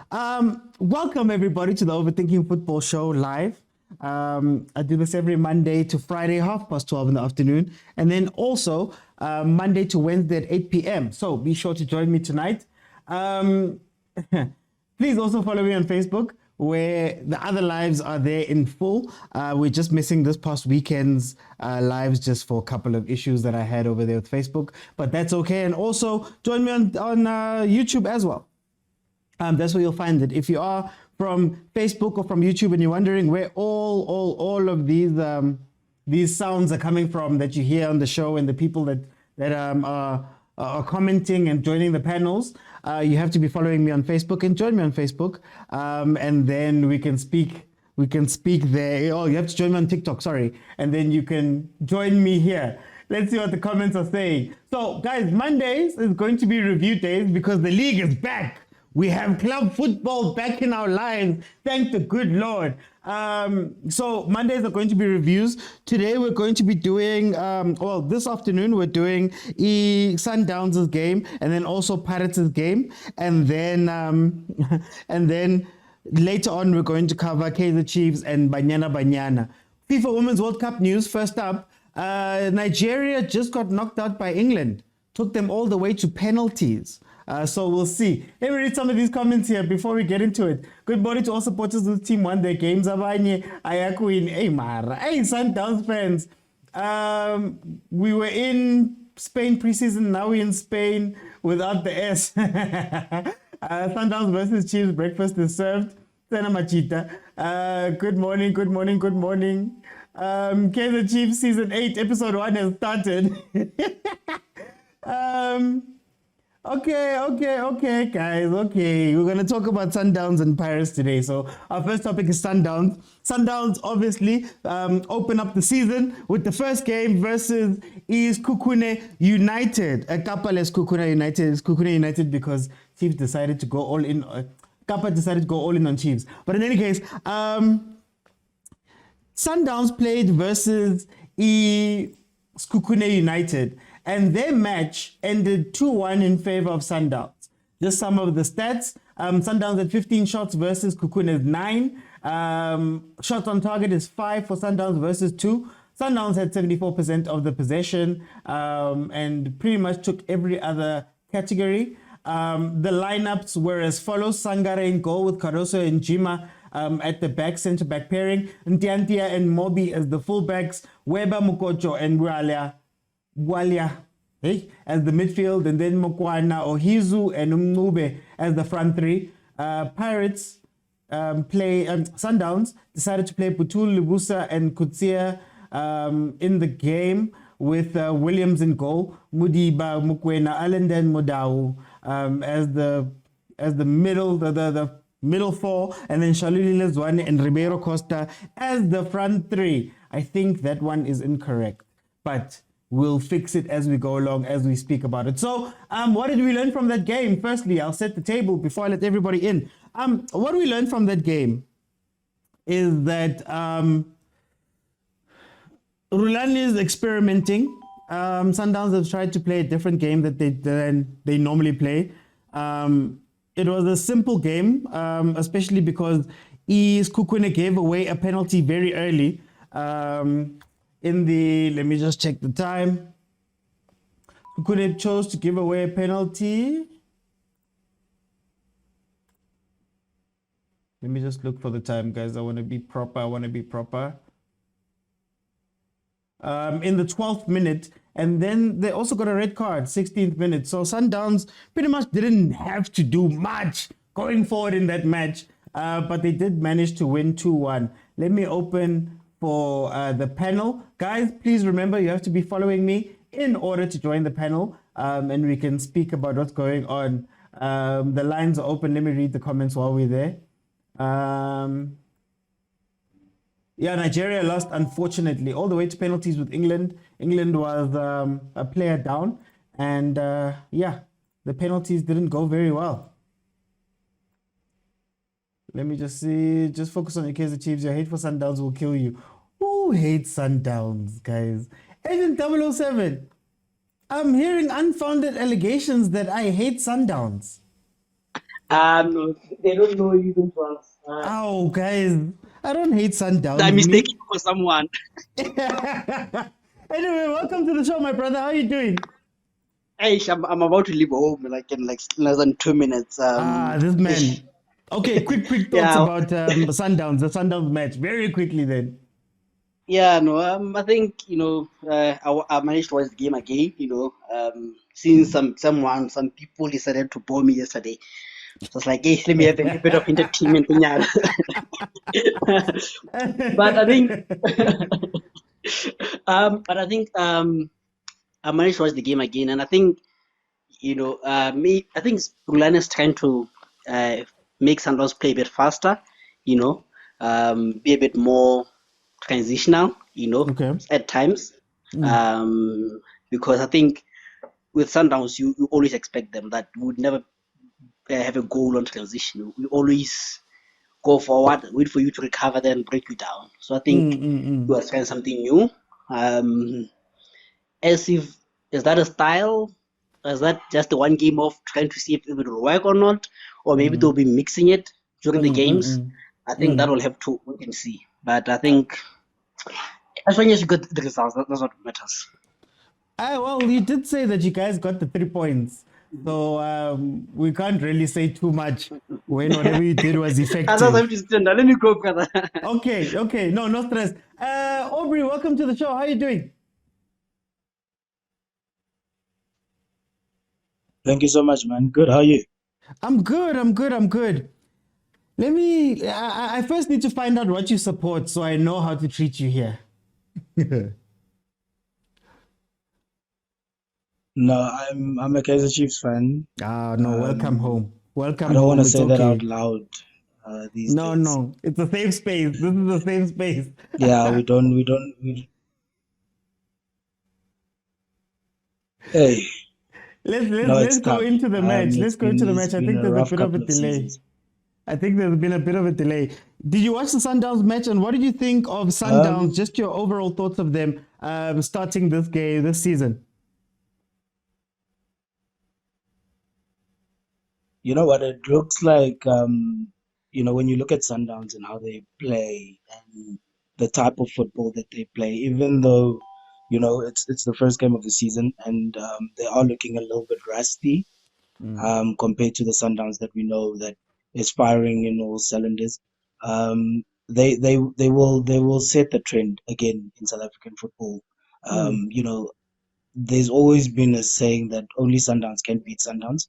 Welcome everybody to the Overthinking Football Show live. I do this every Monday to Friday, 12:30 in the afternoon, and then also Monday to Wednesday at 8 p.m. So be sure to join me tonight. Please also follow me on Facebook, where the other lives are there in full. We're just missing this past weekend's lives just for a couple of issues that I had over there with Facebook, but that's okay. And also join me on YouTube as well. That's where you'll find it. If you are from Facebook or from YouTube and you're wondering where all of these sounds are coming from that you hear on the show and the people that are commenting and joining the panels, you have to be following me on Facebook and join me on Facebook, and then we can speak there. Oh, you have to join me on TikTok, sorry, and then you can join me here. Let's see what the comments are saying. So guys, Mondays is going to be review days because the league is back. We have club football back in our lives. Thank the good Lord. So Mondays are going to be reviews. Today we're going to be doing, this afternoon we're doing Sundowns' game and then also Pirates' game. And then later on we're going to cover Kaizer Chiefs and Banyana. FIFA Women's World Cup news. First up, Nigeria just got knocked out by England. Took them all the way to penalties. So we'll see. Let me read some of these comments here before we get into it. Good morning to all supporters whose team won their games. Abanye, Ayakuin, hey Mara, hey Sundowns fans. We were in Spain preseason, now we're in Spain without the S. Sundowns versus Chiefs, breakfast is served. Sana Machita. Good morning. Kaizer Chiefs season 8, episode 1 has started. Okay, guys. Okay, we're going to talk about Sundowns and Pirates today. So our first topic is Sundowns. Sundowns obviously open up the season with the first game versus Sekhukhune United. Kappa is Sekhukhune United. It's Sekhukhune United because Chiefs decided to go all in. Kappa decided to go all in on Chiefs. But in any case, Sundowns played versus Sekhukhune United. And their match ended 2-1 in favor of Sundowns. Just some of the stats. Sundowns had 15 shots versus Sekhukhune 9. Shots on target is 5 for Sundowns versus 2. Sundowns had 74% of the possession and pretty much took every other category. The lineups were as follows. Sangare in goal with Caruso and Jima at the back, centre-back pairing. Ntiantia and Mobi as the fullbacks. Weber, Mukocho and Walia as the midfield, and then Mokwana, Ohizu, and Umnube as the front three. Pirates Sundowns decided to play Putul, Libusa, and Kutsia in the game with Williams in goal, Mudiba, Mukwena, Alenden, Modau as the middle four, and then Shaluli Lezwane and Ribeiro Costa as the front three. I think that one is incorrect, but we'll fix it as we go along, as we speak about it. So, what did we learn from that game? Firstly, I'll set the table before I let everybody in. What we learned from that game is that Rulani is experimenting. Sundowns have tried to play a different game that they normally play. It was a simple game, especially because Sekhukhune gave away a penalty very early. Let me just check the time. Sekhukhune chose to give away a penalty. Let me just look for the time, guys. I want to be proper. In the 12th minute, and then they also got a red card, 16th minute. So Sundowns pretty much didn't have to do much going forward in that match, but they did manage to win 2-1. Let me open for the panel. Guys, please remember you have to be following me in order to join the panel, and we can speak about what's going on. The lines are open. Let me read the comments while we're there. Nigeria lost, unfortunately, all the way to penalties with England. England was a player down, and the penalties didn't go very well. Let me just see. Just focus on your Kaizer Chiefs. Your hate for Sundowns will kill you. Who hates Sundowns, guys? Agent 007. I'm hearing unfounded allegations that I hate Sundowns. No, they don't know you don't want. Oh, guys, I don't hate I Sundowns, mistake me. you for someone. Anyway, welcome to the show, my brother. How are you doing? Hey, I'm about to leave home like in like less than 2 minutes. This man. Okay, quick thoughts Yeah, about Sundowns, the Sundowns match, very quickly then. yeah, no. I think I managed to watch the game again. Since some people decided to bore me yesterday, so it's like, hey, let me have a little bit of entertainment. Yeah. But I think, I managed to watch the game again, and I think I think Rulani is trying to uh, make Sundowns play a bit faster, be a bit more transitional, Okay. at times. Mm, Um, because I think with Sundowns, you always expect them that you would never have a goal on transition. We always go forward, wait for you to recover, then break you down. So I think we mm. are trying something new. Um, as if is that a style? Is that just the one game of trying to see if it will work or not? Or maybe they'll Mm, be mixing it during the mm, mm, games. mm, I think that mm. will have to wait and see. But I think as long as you get the results, that's what matters. Well, you did say that you guys got the 3 points, so we can't really say too much when whatever you did was I just effective. have to stand. Let me go, brother. Okay, no stress. Aubrey, welcome to the show. How are you doing? Thank you so much, man. Good. How are you? I'm good. Let me. I first need to find out what you support so I know how to treat you here. No, I'm a Kaizer Chiefs fan. No, welcome Um, home. I Welcome don't want home. to It's say that out okay. loud these No, days. no, it's a safe space. This is a safe space. Yeah, hey, no, Let's it's go tough. into the match. Let's go into the It's match. I been think a there's a rough bit of a couple of delay. seasons. I think there's been a bit of a delay. Did you watch the Sundowns match and what did you think of Sundowns? Um, Just your overall thoughts of them starting this game this season. you know what? It looks like when you look at Sundowns and how they play and the type of football that they play, even though it's the first game of the season and they are looking a little bit rusty Mm, compared to the Sundowns that we know that is firing in all cylinders. They will set the trend again in South African football. mm, There's always been a saying that only Sundowns can beat Sundowns.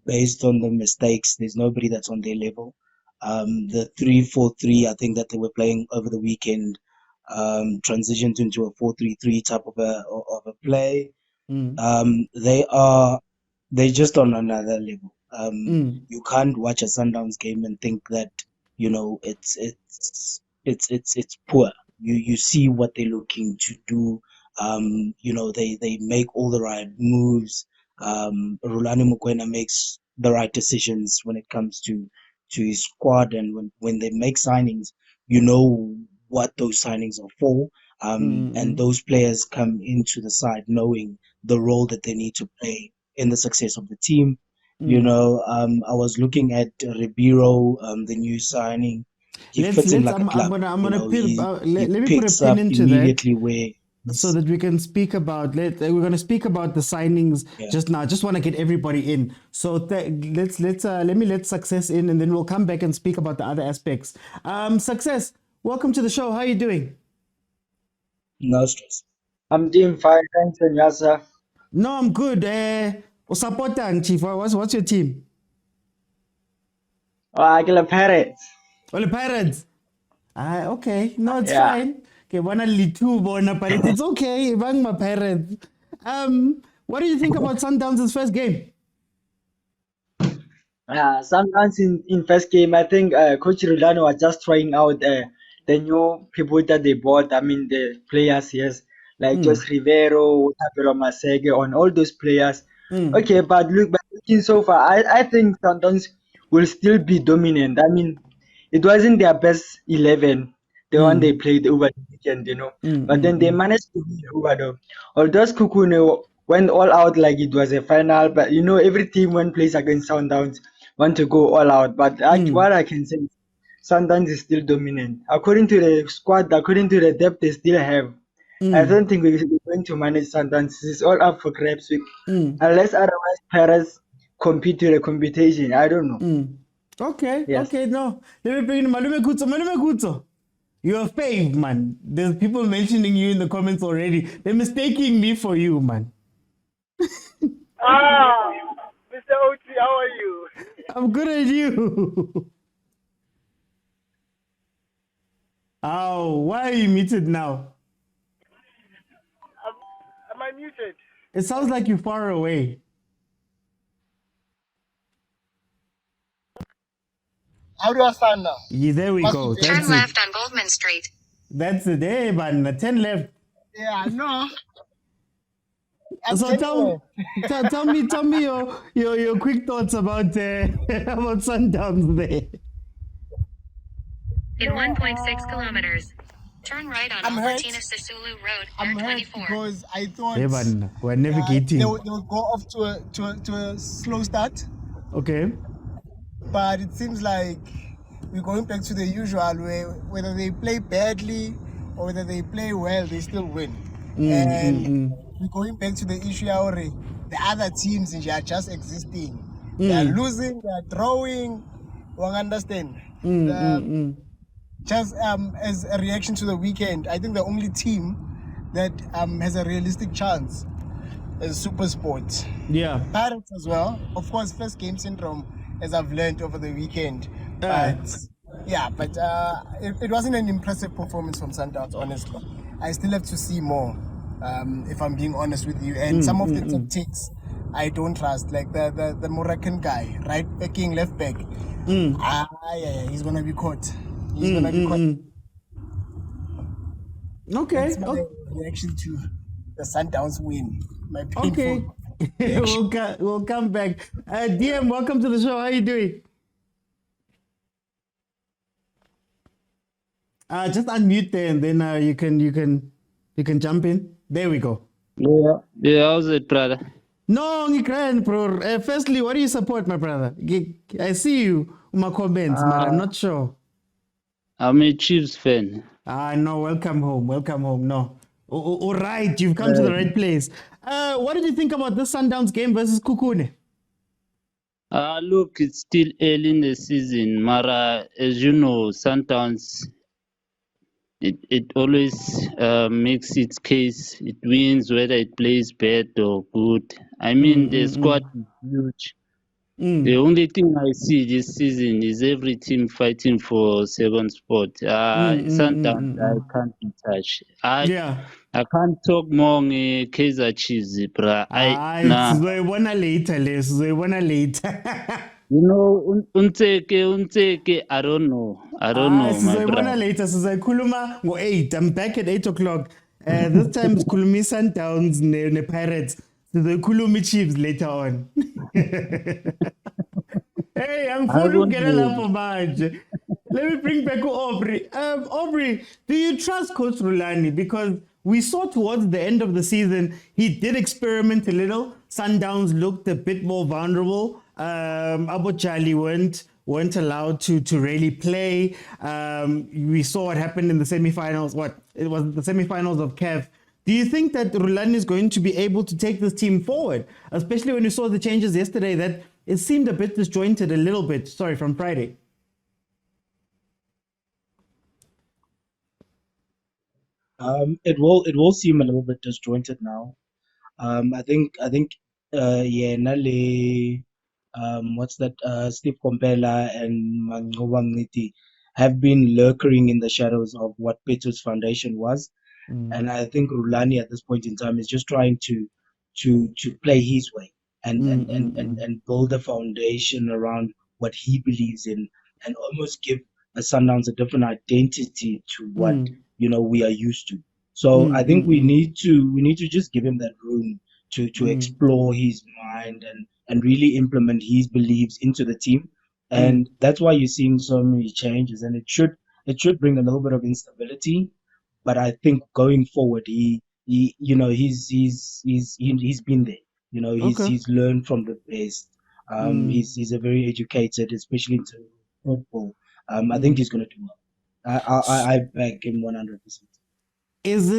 Based on the mistakes, there's nobody that's on their level. The 3-4-3, I think that they were playing over the weekend, transitioned into a 4-3-3 type of a play. mm, They're just on another level. mm, You can't watch a Sundowns game and think that it's poor. You see what they're looking to do. They make all the right moves. Rulani Mokwena makes the right decisions when it comes to his squad, and when they make signings, you know what those signings are for. And mm, those players come into the side knowing the role that they need to play in the success of the team. mm. I was looking at Ribeiro, the new signing. He fits in Let's. like a I'm glove. gonna. I'm You gonna know, pin. he he Let me put a picks pin up into that immediately where so he's that we can speak about. We're gonna speak about the signings yeah. just now. Just want to get everybody in. So let success in, and then we'll come back and speak about the other aspects. Success. Welcome to the show. How are you doing? No stress. I'm doing fine, thanks, and yes, sir. No, I'm good. Supporting Chief. What's your team? Oh, I kill a parrot. Only Pirates. Okay. No, it's Yeah. fine. Okay, one only two born but it's okay. Bang my parents. What do you think about Sundowns' first game? Sometimes in first game, I think Coach Rulano was just trying out the new people that they bought. I mean, the players, yes, like Mm, Jos Rivero, Tapelo Masege, on all those players. mm, Okay, but looking so far, I think Sundowns will still be dominant. I mean, it wasn't their best 11, the one they mm, played over the weekend. mm, But then they mm, managed to win over them. Although Sekhukhune went all out like it was a final, but every team when plays against Sundowns want to go all out. But what I can say is Sundowns is still dominant. According to the squad, according to the depth they still have, I don't think we're going to manage Sundowns. It's all up for grabs. Unless otherwise Paris compete to the competition. I don't know. Okay, Yes. okay, no. Let me bring in Malume Kutso. You're a fave, man. There's people mentioning you in the comments already. They're mistaking me for you, man. Mr. Oti, how are you? I'm good at you. Oh, why are you muted now? Am I muted? It sounds like you're far away. How do I sound now? Yeah, there we go. Turn That's left it. on Goldman Street. That's it. Hey, man. 10 left. Yeah, no. I'm So tell me your quick thoughts about about Sundowns there. In 1.6 kilometers, turn right on I'm hurt. Albertina Sisulu Road, I'm hurt 24. because I thought Hey, man. We're navigating. they would go off to a slow start, Okay. but it seems like we're going back to the usual way. Whether they play badly or whether they play well, they still win. And we're going back to the issue already. The other teams are just existing. They are losing, they are drawing. Won't understand. Just as a reaction to the weekend, I think the only team that has a realistic chance is SuperSport. Yeah. Pirates as well. Of course, first game syndrome, as I've learned over the weekend. But it wasn't an impressive performance from Sundowns, honestly. I still have to see more, if I'm being honest with you. And some of the tactics I don't trust, like the Moroccan guy, right backing, left back. He's gonna be caught. He's gonna be caught. Okay. That's my reaction to the Sundowns win. My painful. Okay. we'll come back. DM, welcome to the show. How are you doing? Just unmute there, and then you can jump in. There we go. Yeah, how's it, brother? No, Ngikran, bro. Firstly, what do you support, my brother? I see you in my comments, but I'm not sure. I'm a Chiefs fan. No, welcome home. No. All right, you've come to the right place. What did you think about this Sundowns game versus Sekhukhune? Look, it's still early in the season, Mara. As you know, Sundowns, it always makes its case. It wins whether it plays bad or good. I mean, the squad is huge. The only thing I see this season is every team fighting for second spot. Sundowns, I can't be touched. Yeah. I can't talk more on Kaizer Chiefs, bruh. Sizoyibona later. You know, Unteke, I don't know, my Sizoyibona brother. later. Sizoyikhuluma ngo-8. I'm back at 8 o'clock. This time sikhuluma Sundowns ne-Pirates. Sizoyikhuluma Chiefs later on. Hey, I'm I for don't get know. manje. Let me bring back Aubrey. Aubrey, do you trust Coach Rulani? Because we saw towards the end of the season, he did experiment a little. Sundowns looked a bit more vulnerable. Abu Jali weren't allowed to really play. We saw what happened in the semifinals. It was the semifinals of CAF. Do you think that Rulani is going to be able to take this team forward? Especially when you saw the changes yesterday, that it seemed a bit disjointed a little bit. Sorry, from Friday. It will seem a little bit disjointed now. I think Nale, what's that? Steve Komphela and Mangoba Mngiti have been lurking in the shadows of what Pitso's foundation was, and I think Rulani at this point in time is just trying to play his way and build a foundation around what he believes in, and almost give a Sundowns a different identity to what we are used to. So I think we need to just give him that room to explore his mind and really implement his beliefs into the team. And that's why you're seeing so many changes, and it should bring a little bit of instability. But I think going forward, he's been there. Okay. He's learned from the best. He's a very educated, especially in terms of football. I think he's going to do well. I back him 100%. Is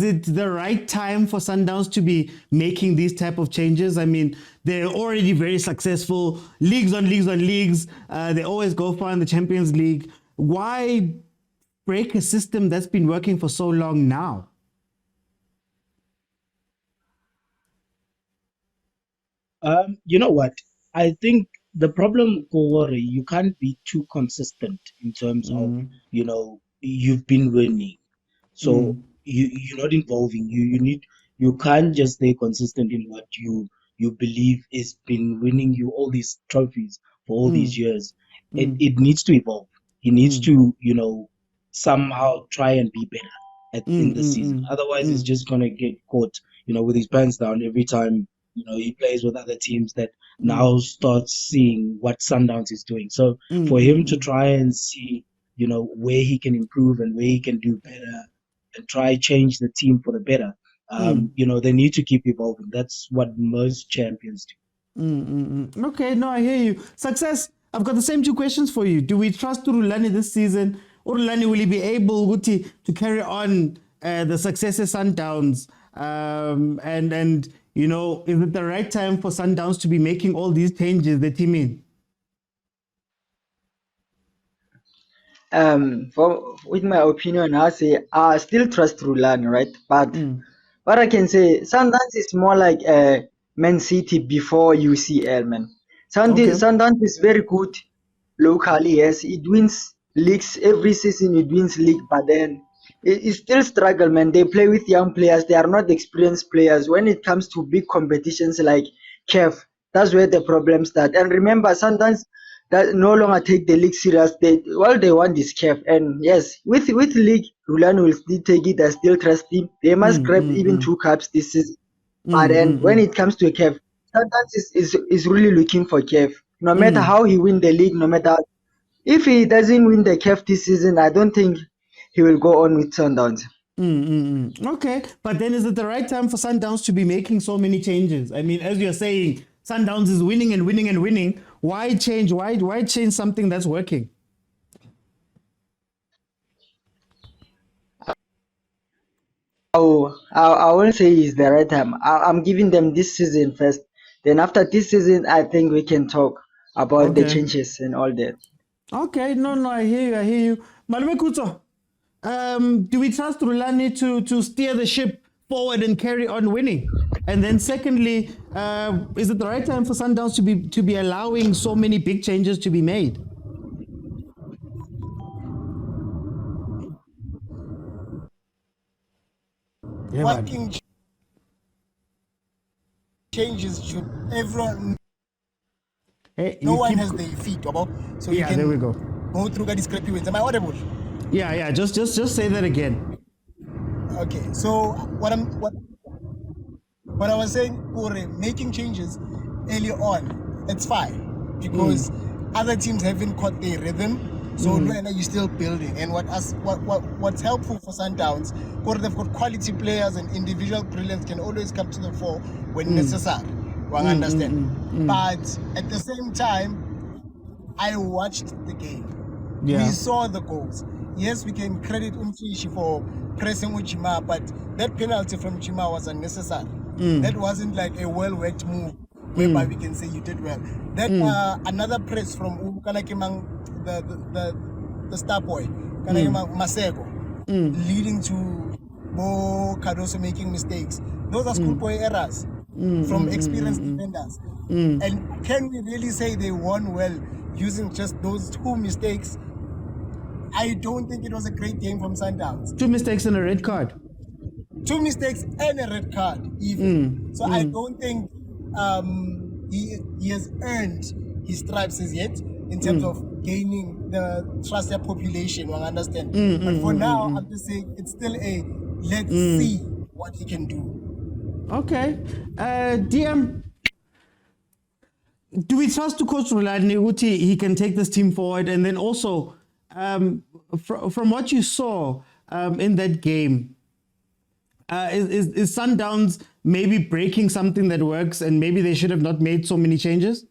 it the right time for Sundowns to be making these type of changes? I mean, they're already very successful, leagues on leagues on leagues. They always go far in the Champions League. Why break a system that's been working for so long now? You know what? I think the problem, Kowore, you can't be too consistent in terms of, you've been winning. So you're not involving. You can't just stay consistent in what you believe is been winning you all these trophies for all these years. It needs to evolve. He needs to, somehow try and be better in the season. Otherwise, he's just gonna get caught, with his pants down every time, he plays with other teams that now start seeing what Sundowns is doing. So for him to try and see, where he can improve and where he can do better and try change the team for the better. They need to keep evolving. That's what most champions do. Okay, no, I hear you. Success. I've got the same two questions for you. Do we trust Rulani this season? Rulani, will he be able to carry on the success of Sundowns? And is it the right time for Sundowns to be making all these changes the team in? With my opinion, I say I still trust Rulani, right? But what I can say, Sundowns is more like Man City before UCL, man. Sundowns is very good locally, yes. It wins leagues every season. It wins league, but then it still struggle, man. They play with young players. They are not experienced players. When it comes to big competitions like CAF, that's where the problems start. And remember, Sundowns that no longer take the league serious. All they want is CAF. And yes, with league, Rulani will still take it. I still trust him. They must grab even 2 cups this season. But then when it comes to CAF, Sundowns is really looking for CAF. No matter how he win the league, no matter if he doesn't win the CAF this season, I don't think he will go on with Sundowns. Okay, but then is it the right time for Sundowns to be making so many changes? I mean, as you're saying, Sundowns is winning and winning and winning. Why change? Why change something that's working? I won't say it's the right time. I'm giving them this season first. Then after this season, I think we can talk about the changes and all that. Okay, no, I hear you. Malume Kutso, do we trust Rulani to steer the ship forward and carry on winning? And then secondly, is it the right time for Sundowns to be allowing so many big changes to be made? What changes should everyone? Hey, no one has their feet about, so you can there we go. Go through the discrepancies. Am I audible? Yeah. Just say that again. Okay. So what I was saying, making changes early on, it's fine because other teams haven't caught their rhythm. So you're still building. And what's helpful for Sundowns, they've got quality players and individual brilliance can always come to the fore when necessary. One understand. But at the same time, I watched the game. Yeah. We saw the goals. Yes, we can credit Umfishi for pressing Uchima, but that penalty from Uchima was unnecessary. That wasn't like a well-worked move whereby we can say you did well. That another press from Kanakimang, the star boy, Kanakimang Masego, leading to Bo Cardoso making mistakes. Those are schoolboy errors from experienced defenders. And can we really say they won well using just those 2 mistakes? I don't think it was a great game from Sundowns. 2 mistakes and a red card. 2 mistakes and a red card, even. So I don't think he has earned his stripes as yet in terms of gaining the trust of population. I understand. But for now, I'm just saying it's still a let's see what he can do. Okay. DM, do we trust to Coach Rulani Uti he can take this team forward? And then also, from what you saw in that game, is Sundowns maybe breaking something that works and maybe they should have not made so many changes?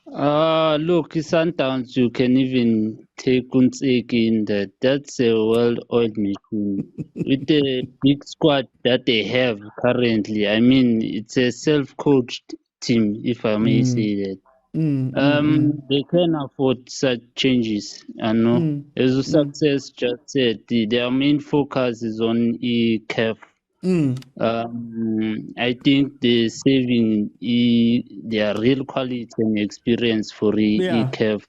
Look, Sundowns, you can even take Untseki in that. That's a well-oiled machine. With the big squad that they have currently, I mean, it's a self-coached team, if I may say that. They can afford such changes. I know. As the success just said, their main focus is on CAF. I think the saving their real quality and experience for Yeah. CAF.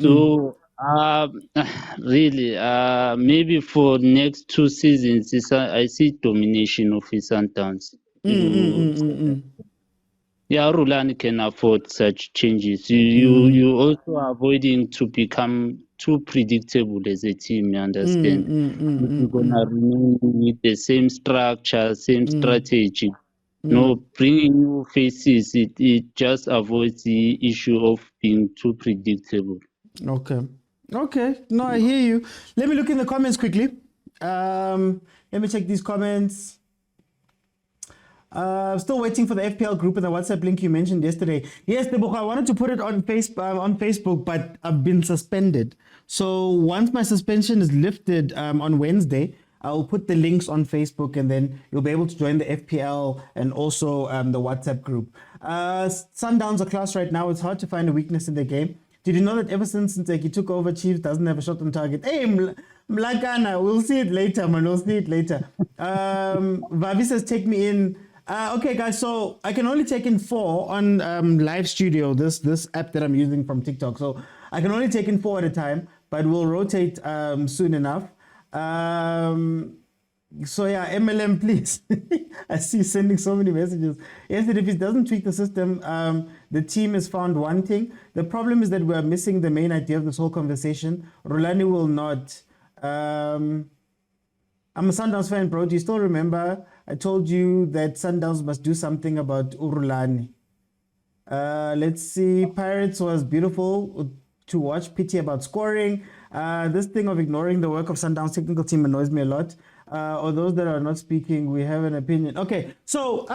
So really, maybe for next 2 seasons, I see domination of his Sundowns. Yeah, Rulani can afford such changes. You also are avoiding to become too predictable as a team. You understand? If you're gonna remain with the same structure, same strategy, no bringing new faces, it just avoids the issue of being too predictable. Okay. No, I hear you. Let me look in the comments quickly. Let me check these comments. Still waiting for the FPL group and the WhatsApp link you mentioned yesterday. Yes, Deboka, I wanted to put it on Facebook, but I've been suspended. So once my suspension is lifted on Wednesday, I'll put the links on Facebook, and then you'll be able to join the FPL and also the WhatsApp group. Sundowns are class right now. It's hard to find a weakness in the game. Did you know that ever since he took over, Chiefs doesn't have a shot on target? Hey, Mlakana, we'll see it later, man. We'll see it later. Vavi says, take me in. Okay, guys, so I can only take in 4 on Live Studio, this app that I'm using from TikTok. So I can only take in 4 at a time, but we'll rotate soon enough. So yeah, MLM, please. I see you sending so many messages. Yes, that if it doesn't tweak the system, the team is found wanting. The problem is that we're missing the main idea of this whole conversation. Rulani will not. I'm a Sundowns fan, bro. Do you still remember I told you that Sundowns must do something about Urulani? Let's see. Pirates was beautiful to watch. Pity about scoring. This thing of ignoring the work of Sundowns technical team annoys me a lot. Or those that are not speaking, we have an opinion. Okay, so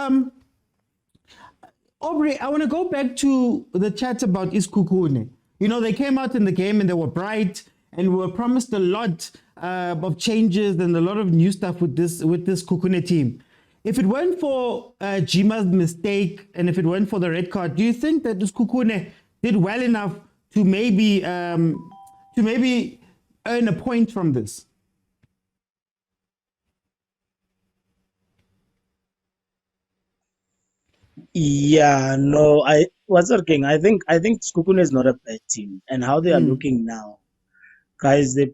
Aubrey, I want to go back to the chat about Sekhukhune. You know, they came out in the game and they were bright, and we were promised a lot of changes and a lot of new stuff with this Sekhukhune team. If it weren't for Jima's mistake and if it weren't for the red card, do you think that Sekhukhune did well enough to maybe earn a point from this? Yeah, no, what's working? I think Sekhukhune is not a bad team, and how they are looking now, guys, they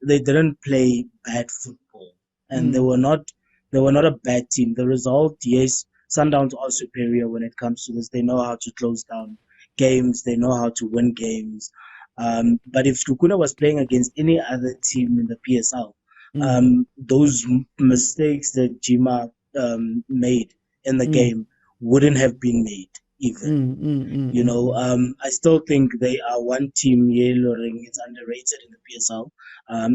didn't play bad football, and they were not a bad team. The result, yes, Sundowns are superior when it comes to this. They know how to close down games, they know how to win games. But if Sekhukhune was playing against any other team in the PSL, those mistakes that Jima made in the game wouldn't have been made even. I still think they are one team. Yellow Ring is underrated in the PSL,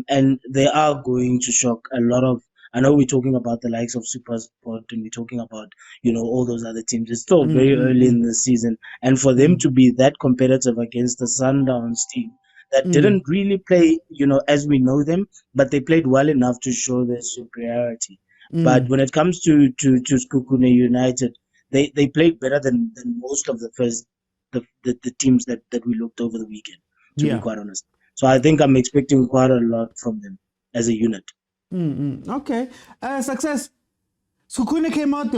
and they are going to shock a lot of. I know we're talking about the likes of Super Sport and we're talking about all those other teams. It's still very early in the season, and for them to be that competitive against the Sundowns team that didn't really play as we know them, but they played well enough to show their superiority. But when it comes to Sekhukhune United, they played better than most of the teams that we looked over the weekend, to be quite honest. So I think I'm expecting quite a lot from them as a unit. Okay. Success. Sekhukhune came out,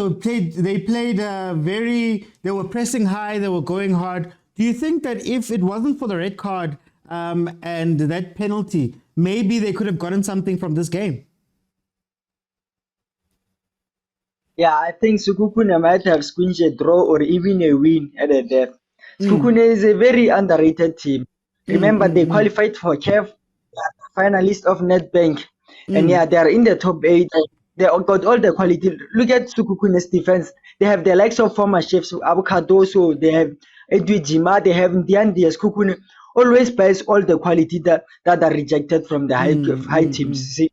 they were pressing high, they were going hard. Do you think that if it wasn't for the red card and that penalty, maybe they could have gotten something from this game? Yeah, I think Sekhukhune might have squeezed a draw or even a win at the death. Sekhukhune is a very underrated team. Remember, they qualified for CAF, finalist of Nedbank, and they are in the top 8. They got all the quality. Look at Sekhukune's defense. They have the likes of former chefs, Abu Cardoso, they have Edwin Jima, they have Ndiandi Sekhukhune. always buys all the quality that are rejected from the high teams. See?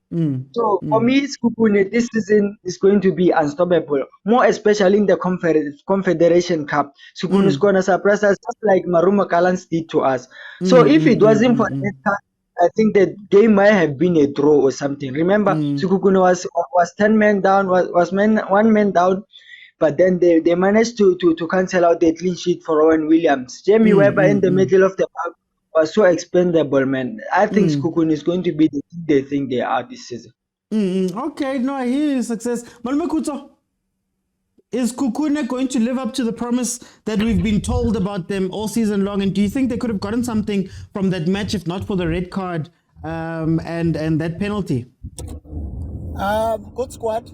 So for me, Sekhukhune this season is going to be unstoppable. More especially in the Confederation Cup. Sekhukhune is going to surprise us just like Maruma Kalans did to us. So if it wasn't for that card, I think the game might have been a draw or something. Remember, Sekhukhune was 10 men down, was 1 man down, but then they managed to cancel out the clean sheet for Owen Williams. Jamie Weber in the middle of the park was so expendable, man. I think Sekhukhune is going to be the thing they think they are this season. Okay, no, I hear your success. Malmekuto, is Sekhukhune going to live up to the promise that we've been told about them all season long? And do you think they could have gotten something from that match if not for the red card and that penalty? Good squad.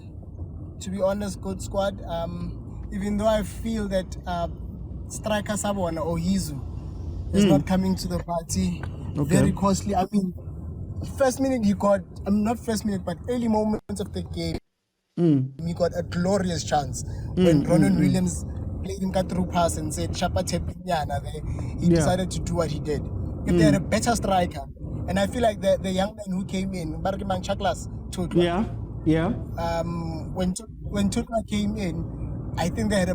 To be honest, good squad. Even though I feel that striker Sahoana or Hizu is not coming to the party, very costly. I mean, first minute he got, not first minute, but early moments of the game, he got a glorious chance when Ronan Williams played him through pass and said, Shapa Banyana there. He decided to do what he did. If they had a better striker, and I feel like the young man who came in, Barkiman Chaklas, when Tutla came in, I think they had a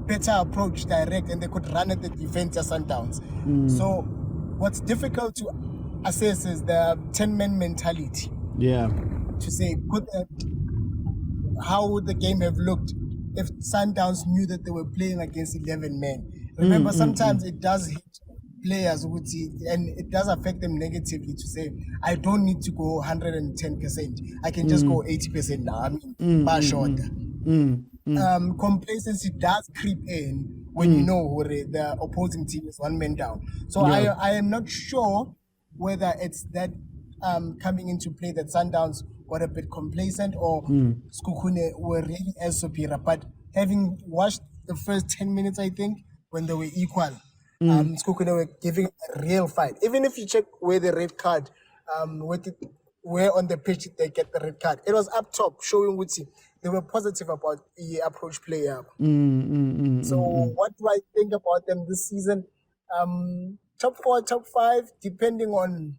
better approach, direct, and they could run at the defense as Sundowns. So what's difficult to assess is the 10-man mentality. To say, how would the game have looked if Sundowns knew that they were playing against 11 men? Remember, sometimes it does hit players, and it does affect them negatively to say, I don't need to go 110%. I can just go 80% now. I mean, far shorter. Complacency does creep in when you know the opposing team is 1 man down. So I am not sure whether it's that coming into play that Sundowns got a bit complacent or Sekhukhune were really as superior. But having watched the first 10 minutes, I think, when they were equal, Sekhukhune were giving a real fight. Even if you check where the red card, where on the pitch they get the red card, it was up top showing Woodsy. They were positive about the approach player. So what do I think about them this season? Top 4, top 5, depending on...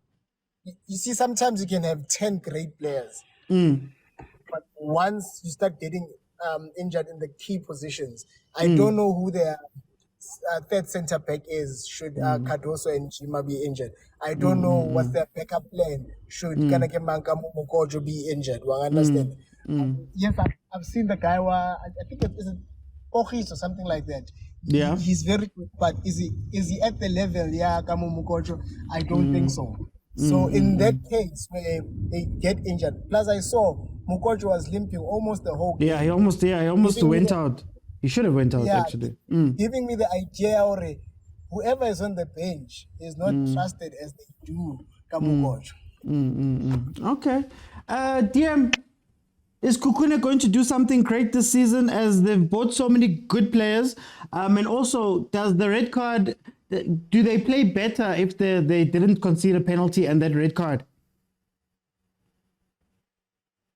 You see, sometimes you can have 10 great players. But once you start getting injured in the key positions, I don't know who their third centre back is should Cardoso and Chima be injured. I don't know what's their backup plan should Kanake Manka Mukojo be injured. You understand? Yes, I've seen the guy where I think it's Ochis or something like that. He's very good, but is he at the level? Kamu Mukojo? I don't think so. So in that case where they get injured, plus I saw Mukojo was limping almost the whole game. He almost went out. He should have went out actually. Giving me the idea or whoever is on the bench is not trusted as they do Mukojo. Okay. DM, is Sekhukhune going to do something great this season as they've bought so many good players? And also, does the red card, do they play better if they didn't concede a penalty and that red card?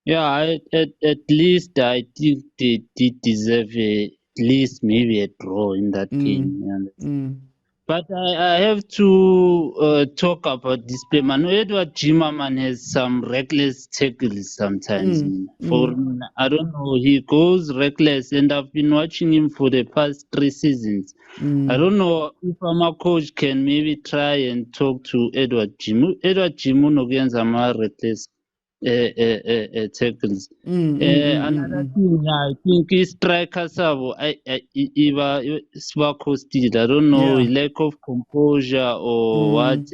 Yeah, at least I think they did deserve at least maybe a draw in that game. But I have to talk about this player. Edward Zimmerman has some reckless tackles sometimes. I don't know, he goes reckless, and I've been watching him for the past 3 seasons. I don't know if my coach can maybe try and talk to Edward Jimu. Edward Jimu against my reckless tackles. Another thing, I think is striker Sabo. I don't know, lack of composure or what.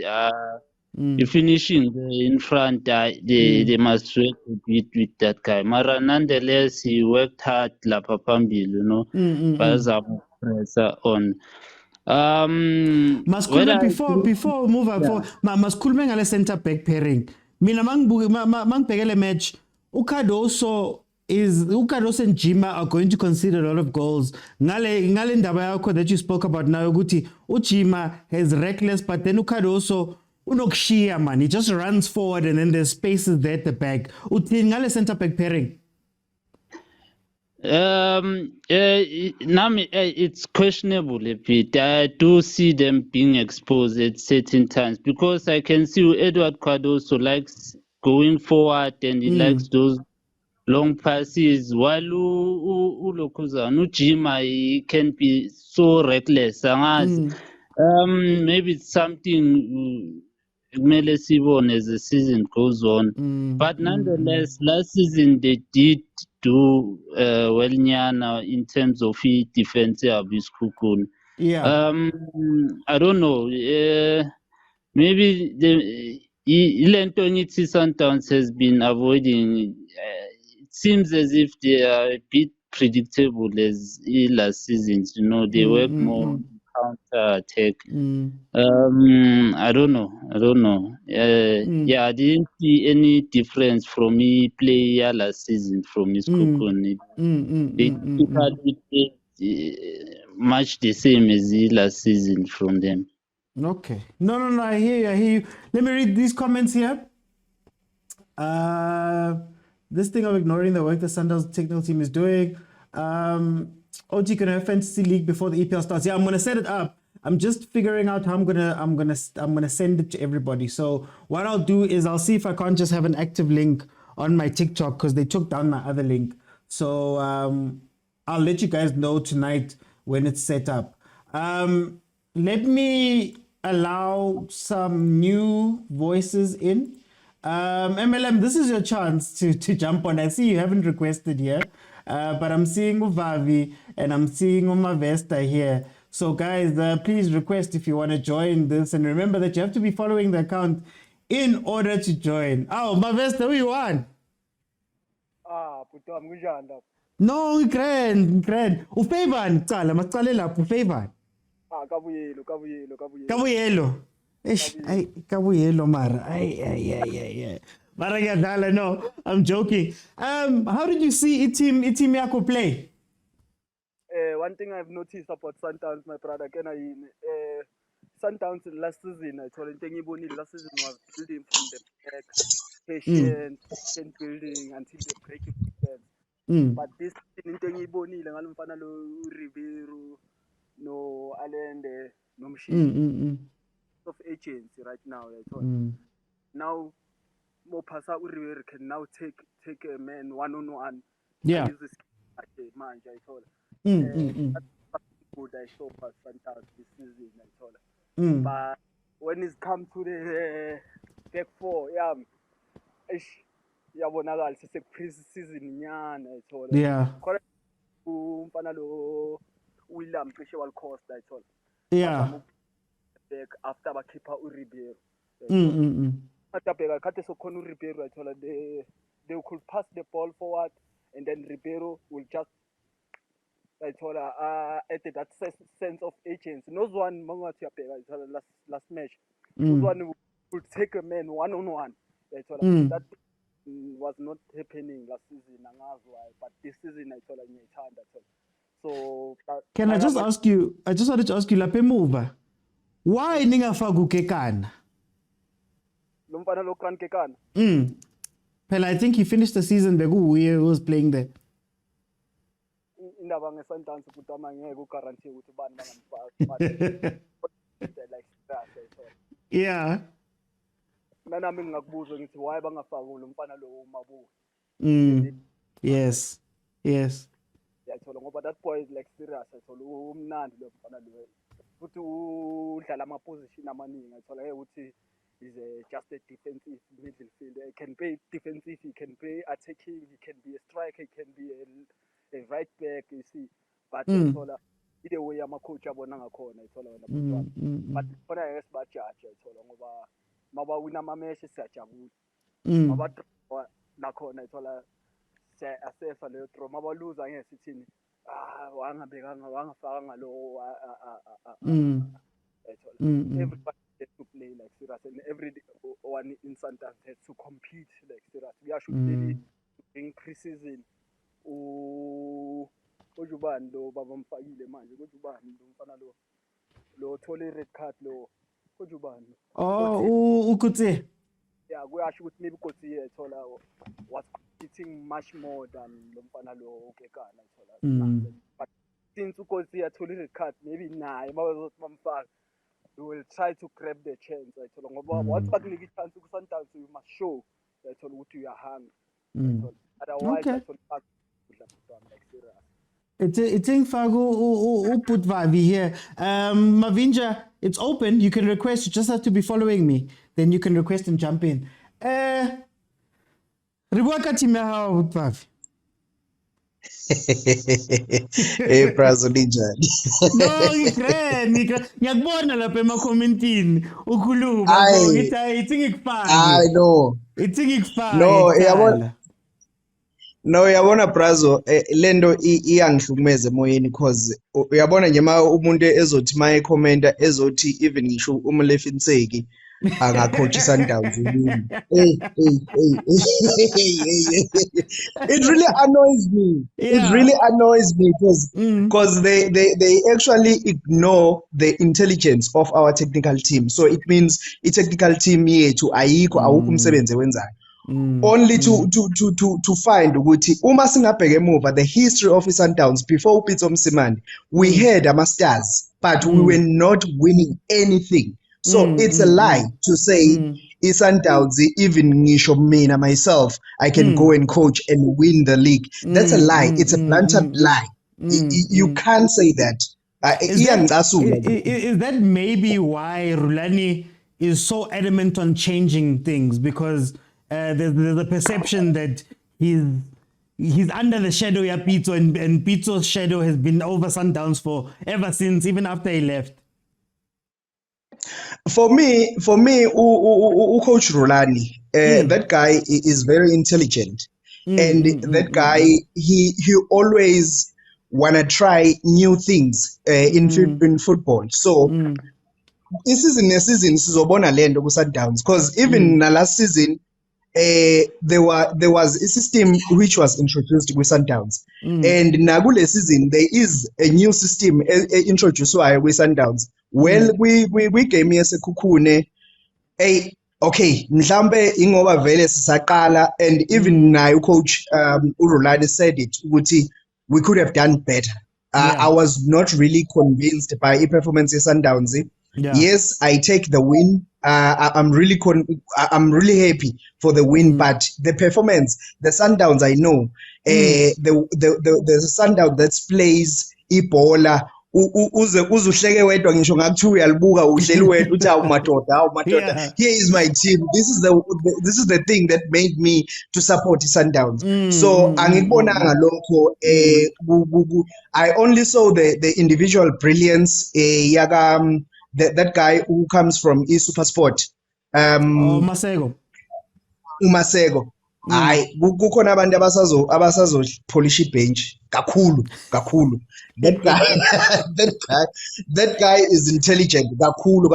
Finishing in front, they must work a bit with that guy. Mara, nonetheless, he worked hard, La Papambil, pressure on. Before we move on, Maskulme ngale centre back pairing. Mina mang pegele match. Ukadoso and Jima are going to concede a lot of goals. Ngale ndaba yakho that you spoke about now, Guti. Uchima is reckless, but then Ukadoso unokshiya man. He just runs forward and then there's spaces there at the back. Ngale centre back pairing. It's questionable a bit. I do see them being exposed at certain times because I can see Edward Cardoso likes going forward and he likes those long passes, while Lokuzana, Ujima, he can be so reckless. Maybe it's something kumele sibone as the season goes on. But nonetheless, last season they did do well nyana in terms of defense of Sekhukhune. Yeah. I don't know. Maybe ile nto ngithi Sundowns has been avoiding. It seems as if they are a bit predictable as last seasons. You know, they work more on counter attack. I don't know. Yeah, I didn't see any difference from me play last season from Sekhukhune. They typically played much the same as the last season from them. Okay. No, I hear you. Let me read these comments here. This thing of ignoring the work the Sundowns technical team is doing. OG can have fantasy league before the EPL starts. Yeah, I'm gonna set it up. I'm just figuring out how I'm gonna send it to everybody. So what I'll do is I'll see if I can't just have an active link on my TikTok because they took down my other link. So I'll let you guys know tonight when it's set up. Let me allow some new voices in. MLM, this is your chance to jump on. I see you haven't requested here, but I'm seeing Uvavi and I'm seeing Umavesta here. So guys, please request if you want to join this, and remember that you have to be following the account in order to join. Oh, Mavesta, who you want? Puto amujanda. No, grand. Ufevan, cala, mascale la Ufevan. Kabuyelo. Ay, Kabuyelo, Mara. Ay. Mara Gadala, no, I'm joking. How did you see team Yako play? One thing I've noticed about Sundowns, my brother, Sundowns last season, I told him last season was building from the back, patient building until they break it. But this season, Ribeiro, no Allende, no machine of agency right now. I told now Mopasa Ribeiro can now take a man one-on-one. Yeah. Man, I told that's good I saw for Sundowns this season, I told But when it's come to the back four, yabonakala sese-pre-season nyana, I told Yeah. Correct. Umfana lo William cishe walikhosta, I told Yeah. back after bakhipha uRibeiro. Kade sokhona uRibeiro, I told they could pass the ball forward and then Ribeiro will just I told added that sense of agency. No one last match. No one would take a man one-on-one. I told that was not happening last season, but this season I told so can I just ask you? I just wanted to ask you, Lapemuva, why ningafaku Kekana? Lumfana lokran Kekana. Well, I think he finished the season. Begu who was playing there. Indaba ngeSundowns ukuthi amangeke uguarantee ukuthi bani bangamfaka like yeah. Nami ngingakubuza ngithi why bangafaki lo mfana lo uMabu. Yes. Yathola ngoba that boy is like serious, ayithola umnandi lo mfana lo futhi udlala ama position amaningi, ayithola ukuthi is just a defensive midfielder. He can play defensive, he can play attacking, he can be a striker, he can be a right back, you see. But ayithola either way ama-coach abona ngakhona, ayithola wena but khona yesibajaji, ayithola ngoba mabawina ama-match siyajabula mabadraw nakhona ayithola asefa leyo draw, mabaluza ngeke sithini wangafakanga lo everybody has to play like serious, and everyone in Sundowns has to compete like serious. We should really bring pre-season ujubani lo babamfakile manje ujubani lo mfana lo thole red card lo ujubani ukutse yeah kuyasho ukuthi maybe Kotsi ethola was competing much more than lo mfana lo ukekana thola. But since uKhoza yathola i-red card, maybe naye bazothi bamfaka, you will try to grab the chance ayithola ngoba once bakunika i-chance ku-Sundowns you must show ayithola ukuthi uyahanga ayithola. Otherwise Okay. ayithola udla mntwana like serious. It's in Fagu put Vavi here. Mavinja, it's open. You can request. You just have to be following me. Then you can request and jump in. Ribuaka Timeha Vavi. Hey, Prazo Ninja. No, ngiyakubona lapha ema-commentini ukhuluma I know. It's No, no, uyabona Prazo, lento iyangihlukumeza emoyeni because uyabona nje ma umuntu ezothi ma ekhomenta ezothi even ngisho umlefinseki angacoach Sundowns. It really annoys me. Yeah. It really annoys me because they actually ignore the intelligence of our technical team. So it means i-technical team yethu ayikho awukho umsebenzi wenzayo. Only to find ukuthi uma singabheka emuva the history of Sundowns before Pitso Mosimane, we had ama-stars but we were not winning anything. So it's a lie to say Sundowns, even ngisho mina myself, I can go and coach and win the league. That's a lie. It's a blatant lie. You can't say that. Is that maybe why Rulani is so adamant on changing things? Because there's a perception that he's under the shadow of Pitso, and Pitso's shadow has been over Sundowns for ever since, even after he left. For me, Coach Rulani, that guy is very intelligent, and that guy he always wanna try new things in football. So this season sizobona lento ku Sundowns because even last season there was a system which was introduced with Sundowns, and nakule season there is a new system introduced with Sundowns. Well, we game here Sekhukhune. Okay, mhlambe ingoba vele sisaqala, and even now coach uRolani said it, we could have done better. I was not really convinced by a performance in Sundowns. Yes, I take the win. I'm really happy for the win, but the performance, the Sundowns, I know, the Sundowns that plays ibola uzuhleke wedwa ngisho ngakuthi uyalibuka uhleli wedwa uthi awumadoda here is my team, this is the thing that made me to support Sundowns. So angikubonanga lokho. I only saw the individual brilliance that guy who comes from eSuperSport, Masego. Hayi kukhona abantu abasazopolish ibench kakhulu. That guy is intelligent kakhulu,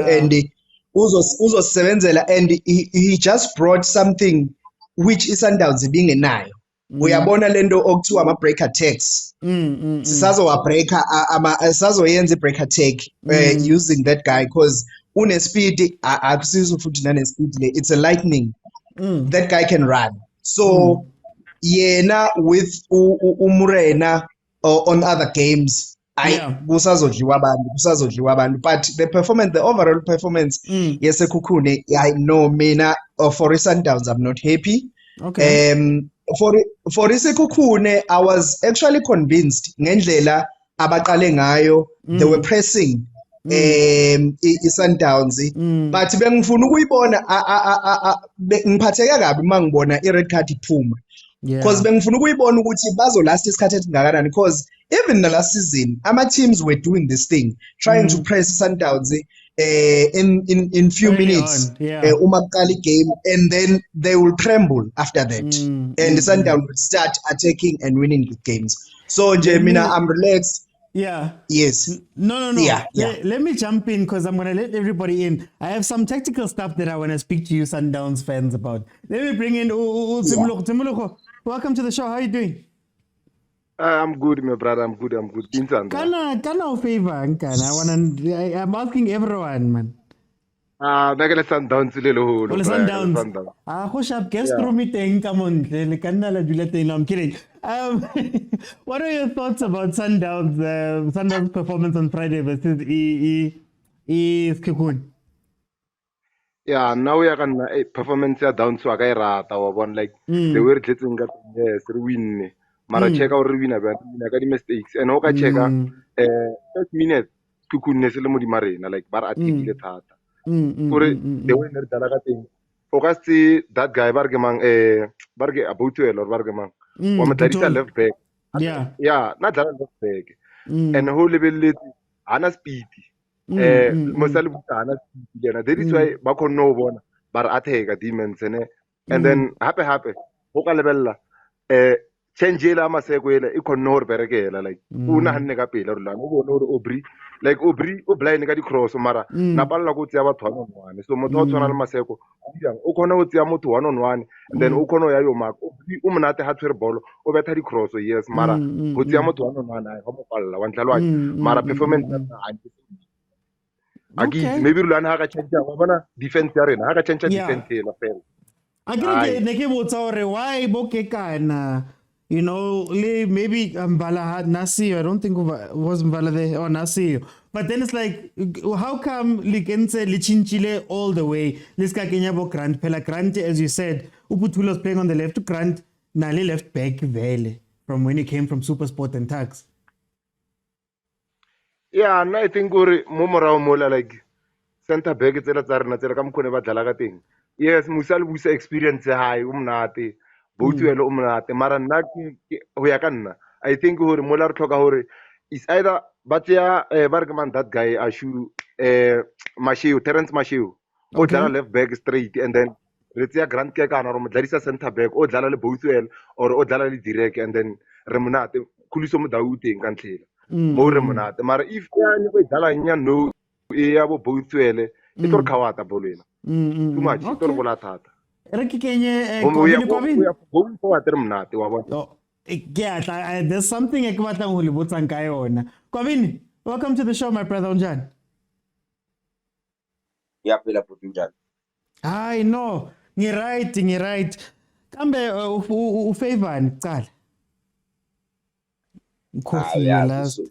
and uzosebenzela, and he just brought something which Sundowns ibingenayo. Uyabona lento okuthiwa ama break attacks. Sisazoyenza break attack using that guy because une speed akusizo futhi nane speed le, it's a lightning. That guy can run. So yena with Umurena on other games, kusazodliwa abantu, but the overall performance yeSekhukhune, I know mina for Sundowns I'm not happy. Okay. For Sekhukhune, I was actually convinced ngendlela abaqale ngayo, they were pressing Sundowns, but bengifuna ukuyibona ngiphatheka kabi mangibona i-red card iphuma, because bengifuna ukuyibona ukuthi bazolast isikhathi esingakanani, because even the last season ama teams were doing this thing, trying to press Sundowns in few minutes uma kuqala game, and then they will tremble after that, and Sundowns will start attacking and winning the games. So nje mina I'm relaxed. Yes. No. Yeah. Let me jump in because I'm going to let everybody in. I have some tactical stuff that I want to speak to you Sundowns fans about. Let me bring in Timuloko. Welcome to the show. How are you doing? I'm good, my brother. I'm good. Kana favor, I'm asking everyone, man. Nakele Sundowns le leholo, Ole bra, nakele Sundowns. Sundowns. Go sharp guest Yeah. room teng ka montle le ka nna la dula teng. No, I'm kidding. What are your thoughts about Sundowns performance on Friday versus Sekhukhune? Yeah, now we are gonna performance ya down to aga irata wa bon like the way re tletseng ka teng, yes re win mara check out re win ba ka di mistakes and o ka checka first minute Sekhukhune se le mo di marena like ba re attackile thata gore the way ne re dala ka teng o ka see that guy ba re ke mang ba re ke Abotuelo ba re ke mang wa mo dladisa left back yeah na dlala left back and ho lebelletse hana speed mosale butana yena that is why ba khona ho bona ba re attack demons and then hape ho ka lebella change la Maseko ele e khona ho re berekela like una hanne ka pele re lana o bona hore Obri o blind ka di cross mara na palla go tseya batho one on one so motho o tshwana le Maseko o khona ho tseya motho one on one and then o khona ho ya yo mark Obri o monate ha tshwere ball o betha di cross yes mara go tseya motho one on one ha mo palla wa ntlalwa mara performance Okay. maybe Rulana ha ka change wa bona defense ya rena ha ka change defense la fela ne ke botsa hore why bokekana you know maybe Mbala had Nasi I don't think was Mbala there or Nasi but then it's like how come Likense Lichinchile all the way this guy Kenya bo Grant Pela Grant as you said Uputulo's playing on the left Grant Nali left back Vele from when he came from Supersport and Tax. Yeah, and I think gore mo morao mola like center back tsela tsa rena tsela ka mkhone ba dlala ka teng yes Musal busa experience high umnate Botuelo umnate mara nna ho ya ka nna I think gore mola re tlhoka gore is either ba tseya ba re ke man that guy Ashu Terence Mashiu o dlala left back straight and then re tseya Grant Kekana re mo dlalisa center back o dlala le Botuelo or o dlala le direct and then re monate Khuliso Modau teng ka ntlhela mo re monate mara if ya ni go dlala nya no e ya bo Botuelo e tlo re khawata bolwena too much e tlo re bola thata re ke kenye going forward re monate wa bona there's something e ke batlang ho le botsang ka yona Kobini welcome to the show my brother Unjani ya phela Unjani hayi no ngi right kambe u favor qala Khohliwe last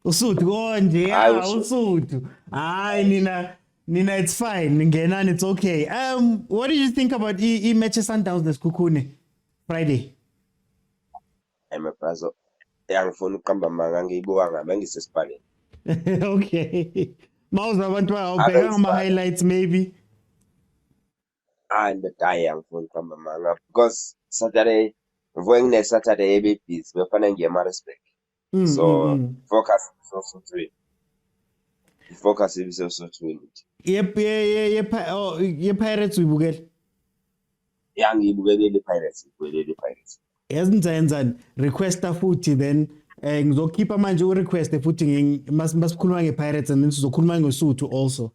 uSuthu konje uSuthu hayi nina it's fine ningena it's okay what did you think about match Sundowns Sekhukhune Friday my brother yangifuna uqamba manga ngiyibuka ngami ngisesipaleni okay mawuza abantu awubheka ngama highlights maybe and I yangifuna uqamba manga because Saturday ngivuyengine Saturday ebebhizi befana ngiyemarisburg so focus also to it focus is also to it ye Pirates uyibukela yangiyibukele Pirates yazenzani requesta futhi then ngizokhipha manje u request futhi masikhuluma ngePirates and then sizokhuluma ngoSuthu also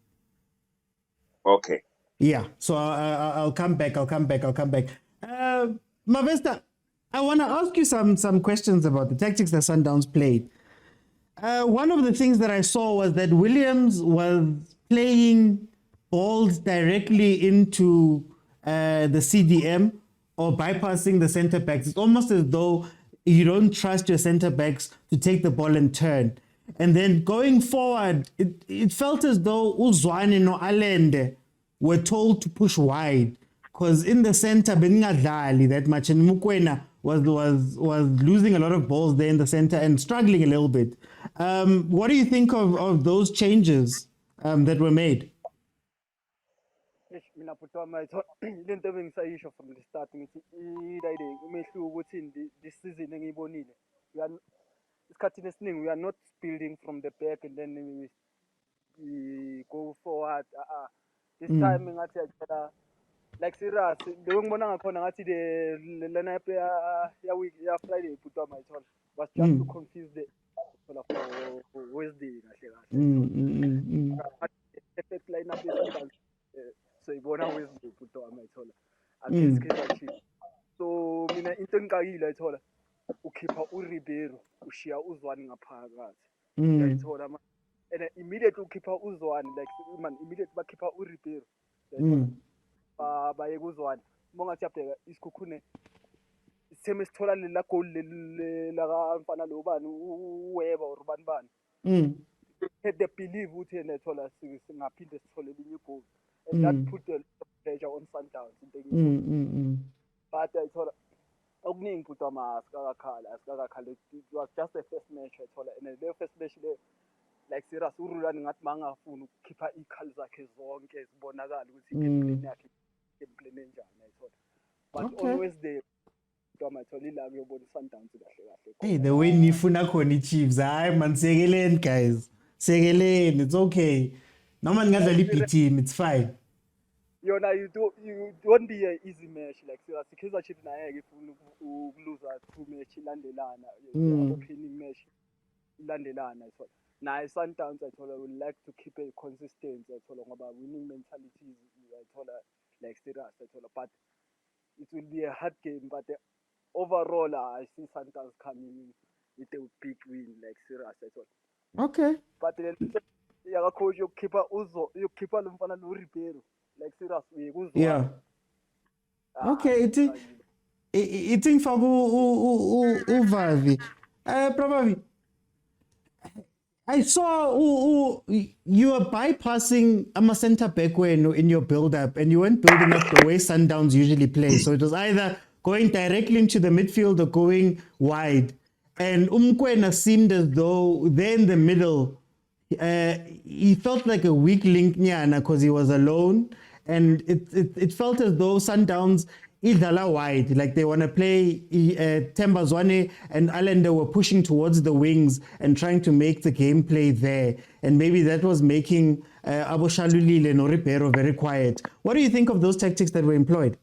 okay yeah so I'll come back Mavesta I want to ask you some questions about the tactics that Sundowns played. One of the things that I saw was that Williams was playing balls directly into the CDM or bypassing the center backs. It's almost as though you don't trust your center backs to take the ball and turn. And then going forward, it felt as though Uzwane no Alende were told to push wide because in the center, Beningadali that much and Mukwena was losing a lot of balls there in the center and struggling a little bit. What do you think of those changes that were made? Mina Putama lento bengisayisho from the start ngithi umehluko ukuthi this season engiyibonile isikhathini esiningi we are not building from the back and then we go forward this time ngathi yacela like serious ngibona ngakhona ngathi the lineup ya Friday Putama was just to confuse the for Wednesday kahle effect lineup so ibona Wednesday Putama against Kaizer Chiefs so mina into engikayile ukhipha uRibeiro ushiya Uzwane ngaphakathi uyayithola and then immediately ukhipha uzwane like man immediately bakhipha uRibeiro baye kuzwane mongathi yabheka isikhukhune sitheme sithola lela goal la kamfana lo bani uweba or bani had the believe ukuthi yena thola singaphinde sithole elinye goal and that put the pressure on Sundowns into but I thola okuningi futhi asikakhala it was just the first match thola and the first match le like serious uRulani ngathi mangafuni ukukhipha ikhali zakhe zonke zibonakala ukuthi i-game yakhe game enjani ayithola but always the thola ila kuyobona Sundowns kahle hey the way nifuna khona iChiefs hayi man sekeleni guys sekeleni it's okay noma ningadlala i-B team it's fine yona you don't be an easy match like serious Kaizer Chiefs naye ke ifuna ukuluza 2 match ilandelana opening match ilandelana ayithola naye Sundowns ayithola would like to keep a consistency ayithola ngoba winning mentality ayithola like serious ayithola but it will be a hard game but overall I see Sundowns coming with a big win like serious ayithola okay but then yaka coach yokukhipha lo mfana lo Ribeiro like serious uyekuzwa yeah okay it's in for uvavi probably I saw you were bypassing a center back in your build up and you weren't building up the way Sundowns usually play. So it was either going directly into the midfield or going wide. And Umkwena seemed as though they're in the middle. He felt like a weak link because he was alone. And it felt as though Sundowns idlala wide, like they want to play Themba Zwane and Allende were pushing towards the wings and trying to make the gameplay there. And maybe that was making Aboshalulile and Ribeiro very quiet. What do you think of those tactics that were employed?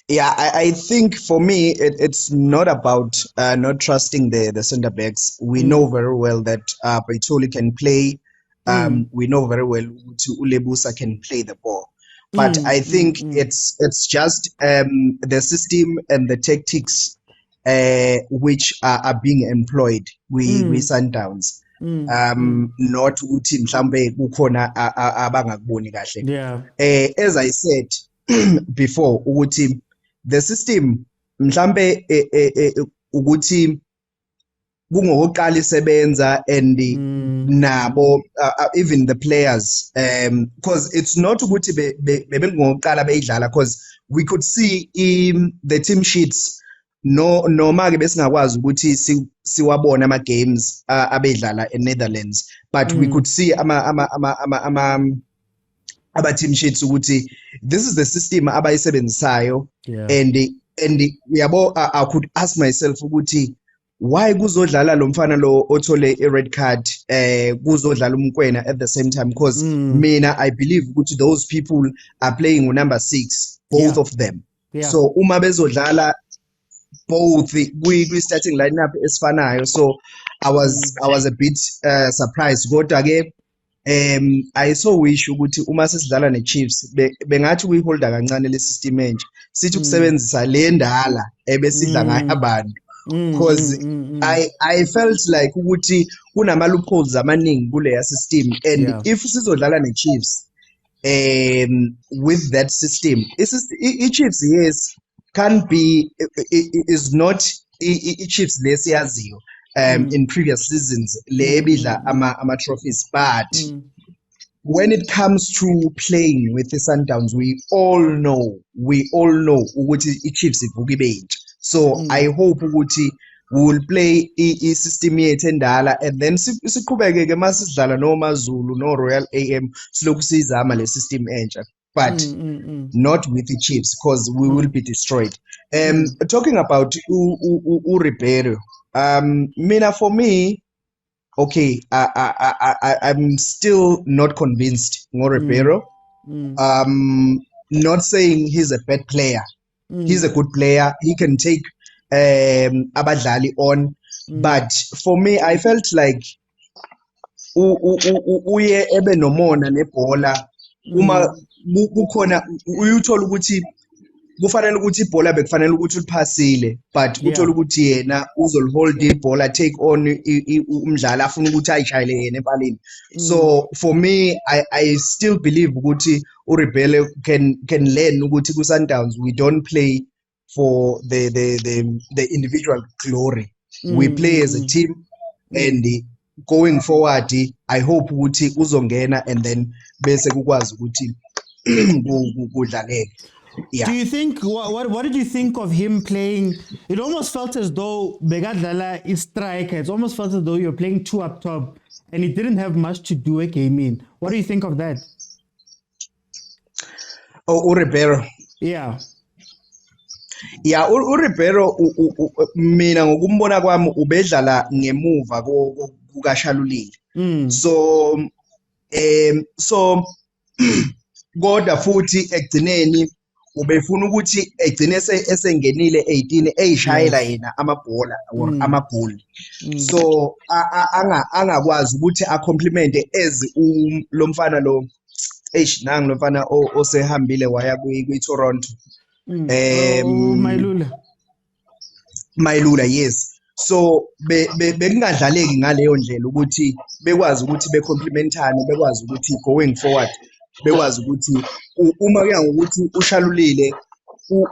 Yeah, I think for me, it's not about not trusting the center backs. We know very well that Baitoli can play. We know very well Ulebusa can play the ball. But I think it's just the system and the tactics which are being employed with Sundowns. Not ukuthi mhlambe kukhona abangakuboni kahle. Yeah. As I said before, ukuthi the system mhlambe ukuthi kungokuqala isebenza and nabo even the players because it's not ukuthi bebengokuqala beyidlala because we could see the team sheets noma ke besingakwazi ukuthi siwabona ama games abedlala eNetherlands but we could see ama team sheets ukuthi this is the system abayisebenzisayo and yabo I could ask myself ukuthi why kuzodlala lo mfana lo othole a red card kuzodlala umkwena at the same time because mina I believe ukuthi those people are playing with number 6 both of them so uma bezodlala both kwi starting lineup esifanayo so I was a bit surprised kodwa ke I so wish ukuthi uma sesidlala neChiefs bengathi uyiholda kancane le system enje sithi ukusebenzisa le ndala ebesidla ngayo abantu because I felt like ukuthi kunama loopholes amaningi kule system and if sizodlala neChiefs with that system iChiefs yes can be is not iChiefs lesiyaziyo in previous seasons le bidla ama trophies but when it comes to playing with the Sundowns we all know ukuthi iChiefs ivuka ibenje so I hope ukuthi we will play i-system yethu endala and then siqhubeke ke masidlala no Mazulu no Royal AM siloku sizama le system entsha but not with the Chiefs because we will be destroyed. Talking about Ribeiro, mina for me, okay, I'm still not convinced on Ribeiro. Not saying he's a bad player. He's a good player. He can take Abadlali on, but for me, I felt like uye ebe nomona nebhola uma kukhona uyuthola ukuthi kufanele ukuthi ibhola bekufanele ukuthi uliphasile but uthola ukuthi yena uzolihold ibhola take on umdlali afuna ukuthi ayishayele yena empaleni. So for me I still believe ukuthi uRebele can learn ukuthi ku Sundowns we don't play for the individual glory. We play as a team and going forward I hope ukuthi uzongena and then bese kukwazi ukuthi kudlaleke. Yeah. Do you think what did you think of him playing? It almost felt as though Begadlala is striker. It almost felt as though you're playing two up top, and he didn't have much to do a game in. What do you think of that? Oh, uRibero. Yeah. Yeah, uRibero mina ngokumbona kwami ubedlala ngemuva kukaShalulile. So kodwa futhi ekugcineni ubefuna ukuthi egcine esengenile 18 eyishayela yena amabhola or amagoli. So angakwazi ukuthi acomplimente as lo mfana lo nangu lo mfana osehambile waya kwi-Toronto. Mayilula, yes. So bekungadlaleki ngaleyo ndlela ukuthi bekwazi ukuthi becomplimentane, bekwazi ukuthi going forward bekwazi ukuthi uma kuya ngokuthi uShalulile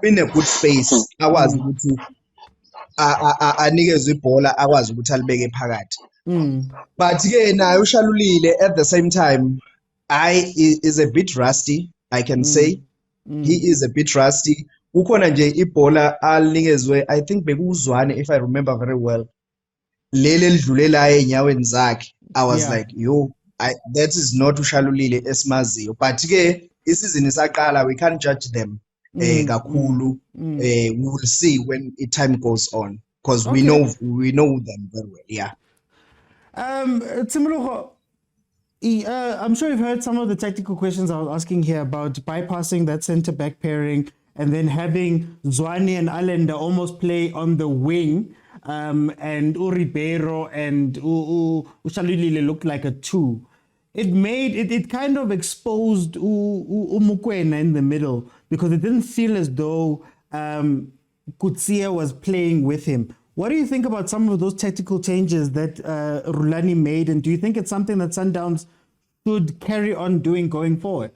in a good space akwazi ukuthi anikezwe ibhola akwazi ukuthi alibeke phakathi. But ke naye uShalulile at the same time is a bit rusty, I can say. He is a bit rusty. Kukhona nje ibhola alinikezwe, I think bekuzwane if I remember very well. Lele lidlulela enyaweni zakhe. I was like, yo, that is not uShalulile esimaziyo. But ke isizini isaqala, we can't judge them kakhulu. We'll see when time goes on because we know them very well. Yeah. Tsimologo, I'm sure you've heard some of the tactical questions I was asking here about bypassing that centre-back pairing and then having Zwane and Allende almost play on the wing, and Uribero and Ushalulile looked like a two. It kind of exposed Umukwena in the middle because it didn't feel as though Kutsia was playing with him. What do you think about some of those tactical changes that Rulani made, and do you think it's something that Sundowns should carry on doing going forward?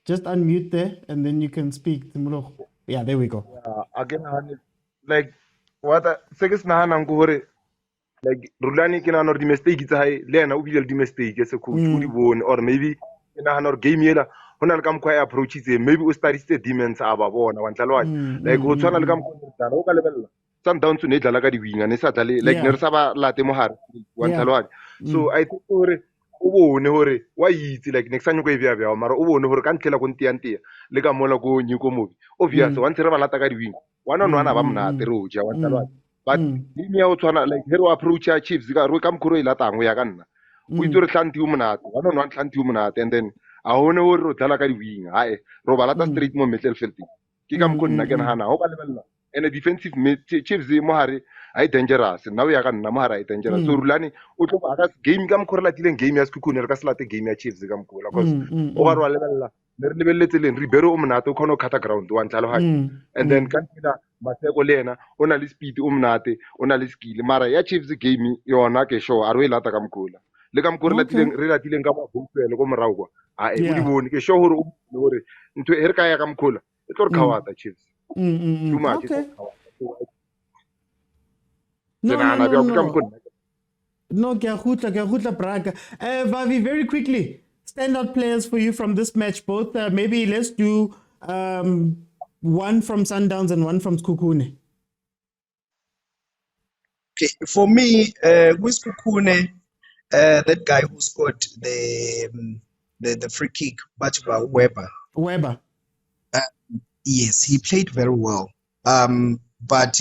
Just unmute there, and then you can speak. Yeah, there we go. Again, like what like Rulani can or the mistake it's high, Lena will the mistake as a coach or maybe in a game yela. When I come quite approaches maybe we start the demons above one like what's on come level. Sometimes to need like the wing and it's like Nersaba Latemohar one talwag. So I think why eat like next time you go Maro never can't kill a contiantia, like a molago new movie. Obvious, one Servalata wing. One on one of them not the road, one talwag. But leave me out like hero approach our chiefs, we come Kuro Latang, we are gonna. We do a Tlantumanat, one on one Tlantumanat, and then I own a Talaka wing. I Robalata Street more metal filthy. Kikam Kunagan Hana, and a defensive chiefs Mohari, I dangerous, and now we are going Namara dangerous. So Rulani, Utomaras game gum correlating game as Kukuna Caslate game chiefs the gum cool. Overall level, little in Ribero Umnato, Kono Cataground, one Talohai, and then Cantina, Masegolena, Onali speed Umnate, Onali skill, Mara, chiefs the game, your Nake show, Arwe Latakam Kula. Legam correlating relating Gama, Gomarawa. I would show her into Erkayakam Kula. It's all Kawata chiefs. Too much. No, Gyahutla Braga. Vavi, very quickly, standout players for you from this match, both. Maybe let's do one from Sundowns and one from Sekhukhune. Okay, for me, with Sekhukhune, that guy who scored the free kick, Batuba Weber. Yes, he played very well. But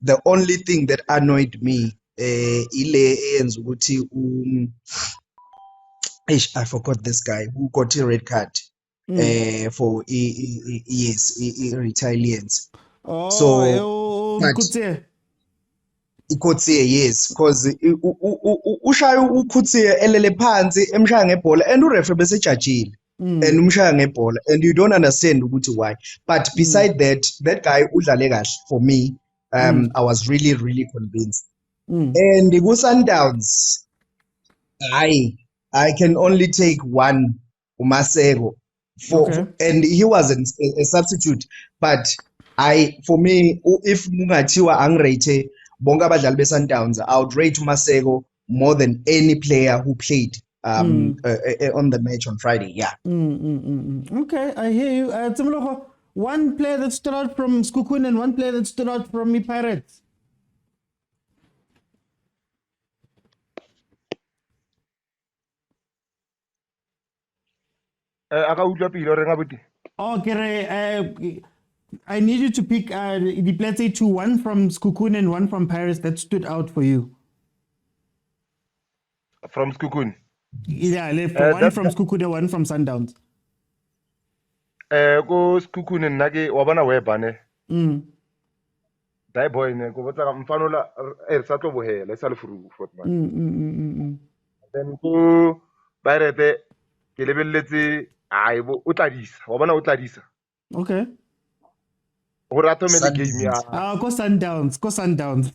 the only thing that annoyed me, I forgot this guy who got a red card for retaliants. Oh, iKhotsiye, yes, because ushaya uKhotsiye elele phansi emshaya ngebhola and ureferee besejajile and umshaya ngebhola and you don't understand ukuthi why. But beside that guy udlale kahle for me. I was really convinced. And ku-Sundowns, I can only take one, Umaseko, and he wasn't a substitute. But for me, if kungathiwa angirate bonke abadlali be-Sundowns, I would rate Umaseko more than any player who played on the match on Friday. Yeah. Okay, I hear you. Tsimologo, one player that stood out from Sekhukhune and one player that stood out from me Pirates. Okay, I need you to pick, let's say one from Sekhukhune and one from Paris that stood out for you. From Sekhukhune? Yeah, one from Sekhukhune, one from Sundowns. Ko Sekhukhune nna wa bona Webane. Dai boy ne go botsa mfano la re sa tlo bohela e sa le furu Fortman. Then ko Pirates ke lebelletse aibo o tladisa wa bona o tladisa. Okay. Go rato me le game ya go Sundowns. Go Sundowns.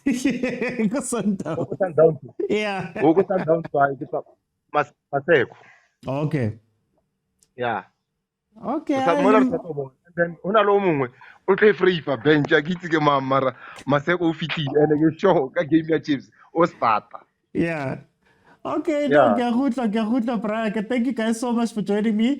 Yeah. Go Sundowns ba ke tsa Maseko. Okay. Yeah. Okay. And then una lo mongwe o tle free fa bench a kitse ke mara Maseko o fitile ene ke sure ka game ya Chiefs o starta. Yeah. Okay, Yeah. no, Thank you guys so much for joining me.